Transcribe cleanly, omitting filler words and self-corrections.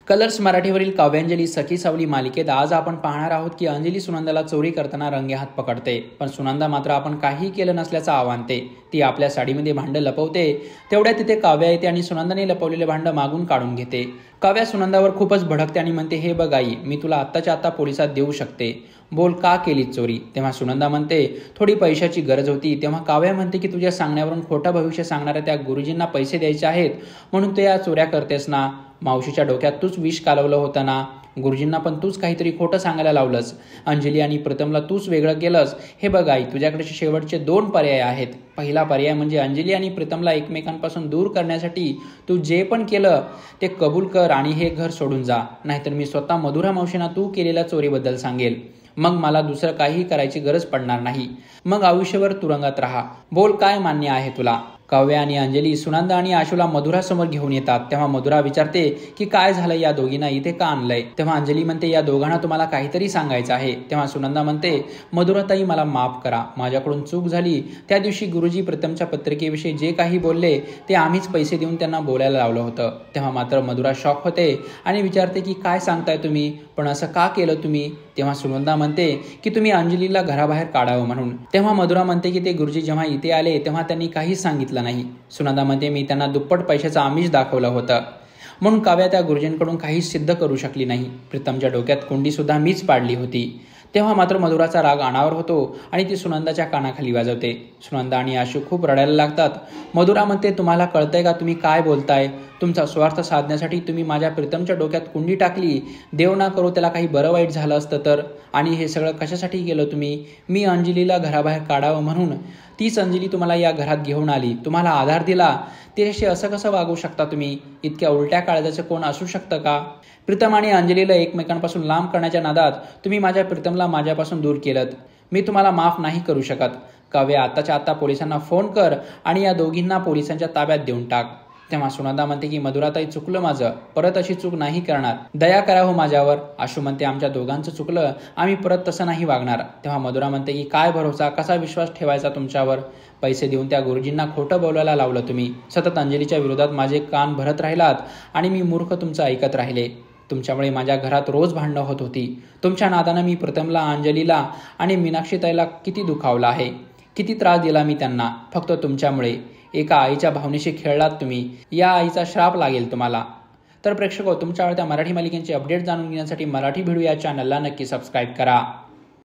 Colours मराठीवरील काव्यांजली सखी सावली मालिकेत आज आपण पाहणार आहोत की अंजली सुनंदाला चोरी करताना रंगेहात पकडते, पण सुनंदा मात्र आपण काही केलं नसल्याचं आव्हानते. ती आपल्या साडीमध्ये भांडं लपवते, तेवढ्या तिथे काव्या येते आणि सुनंदाने लपवलेले भांडं मागून काढून घेते. काव्या सुनंदावर खूपच भडकते आणि म्हणते, हे बघ आई, मी तुला आत्ताच्या आत्ता पोलिसात देऊ शकते, बोल का केली चोरी. तेव्हा सुनंदा म्हणते, थोडी पैशाची गरज होती. तेव्हा काव्या म्हणते की तुझ्या सांगण्यावरून खोटं भविष्य सांगणाऱ्या त्या गुरुजींना पैसे द्यायचे आहेत म्हणून तू या चोऱ्या करतेस ना. मावशीच्या डोक्यात तूच विष कालवलं होतं ना. गुरुजींना पण तूच काहीतरी खोटं सांगायला लावलंस. अंजली आणि प्रीतमला तूच वेगळं केलंस. हे बघ आई, तुझ्याकडे शेवटचे 2 पर्याय आहेत. पहिला पर्याय म्हणजे अंजली आणि प्रीतमला एकमेकांपासून दूर करण्यासाठी तू जे पण केलं ते कबूल कर आणि हे घर सोडून जा, नाहीतर मी स्वतः मधुरा मावशींना तू केलेल्या चोरीबद्दल सांगेल. मग मला दुसरं काहीही करायची गरज पडणार नाही. मग आयुष्यभर तुरुंगात राहा. बोल, काय मान्य आहे तुला. काव्या आणि अंजली सुनंदा आणि आशूला मधुरासमोर घेऊन येतात. तेव्हा मधुरा विचारते की काय झालं, या दोघींना इथे का आणलंय. तेव्हा अंजली म्हणते, या दोघांना तुम्हाला काहीतरी सांगायचं आहे. तेव्हा सुनंदा म्हणते, मधुराताई मला माफ करा, माझ्याकडून चूक झाली. त्या दिवशी गुरुजी प्रीतमच्या पत्रिकेविषयी जे काही बोलले ते आम्हीच पैसे देऊन त्यांना बोलायला लावलं होतं. तेव्हा मात्र मधुरा शॉक होते आणि विचारते की काय सांगताय तुम्ही, पण असं का केलं तुम्ही. तेव्हा सुनंदा म्हणते की तुम्ही अंजलीला घराबाहेर काढावं म्हणून. तेव्हा मधुरा म्हणते की ते गुरुजी जेव्हा इथे आले तेव्हा त्यांनी काहीच सांगितलं नाही. सुनंदा म्हणते, मी त्यांना दुप्पट पैशाचं आमिष दाखवलं होतं म्हणून काव्या त्या गुरुजींकडून काहीच सिद्ध करू शकली नाही. प्रीतमच्या डोक्यात कुंडी सुद्धा मीच पाडली होती. तेव्हा मात्र मधुराचा राग अनावर होतो आणि ती सुनंदाच्या कानाखाली वाजवते. सुनंदा आणि आशू खूप रडायला लागतात. मधुरा म्हणते, तुम्हाला कळतंय का तुम्ही काय बोलताय. तुमचा स्वार्थ साधण्यासाठी तुम्ही माझ्या प्रीतमच्या डोक्यात कुंडी टाकली. देव ना करो त्याला काही बरं वाईट झालं असतं तर. आणि हे सगळं कशासाठी केलं तुम्ही. मी अंजलीला घराबाहेर काढावं म्हणून. तीच अंजली तुम्हाला या घरात घेऊन आली, तुम्हाला आधार दिला. तिच्याशी असं कसं वागू शकता तुम्ही. इतक्या उलट्या काळजाचं कोण असू शकतं का. प्रीतम आणि अंजलीला एकमेकांपासून लांब करण्याच्या नादात तुम्ही माझ्या प्रीतमला माझ्यापासून दूर केलं. मी तुम्हाला माफ नाही करू शकत. काव्या, आत्ताच्या आत्ता पोलिसांना फोन कर आणि या दोघींना पोलिसांच्या ताब्यात देऊन टाक. तेव्हा सुनंदा म्हणते की मधुराताई, चुकलं माझं, परत अशी चूक नाही करणार, दया करा हो माझ्यावर. आशू म्हणते, आमच्या दोघांचं चुकलं, आम्ही परत तसं नाही वागणार. तेव्हा मधुरा म्हणते की काय भरोसा, कसा विश्वास ठेवायचा तुमच्यावर. पैसे देऊन त्या गुरुजींना खोटं बोलायला लावलं तुम्ही. सतत अंजलीच्या विरोधात माझे कान भरत राहिलात आणि मी मूर्ख तुमचं ऐकत राहिले. तुमच्यामुळे माझ्या घरात रोज भांडणं होत होती. तुमच्या नादानं मी प्रीतमला, अंजलीला आणि मीनाक्षीताईला किती दुखावलं आहे, किती त्रास दिला मी त्यांना, फक्त तुमच्यामुळे. एका आईच्या भावनेशी खेळलात तुम्ही. या आईचा श्राप लागेल तुम्हाला. तर प्रेक्षक, तुमच्या आवडत्या मराठी मालिकेचे अपडेट जाणून घेण्यासाठी मराठी भिडू या चॅनलला नक्की सबस्क्राईब करा.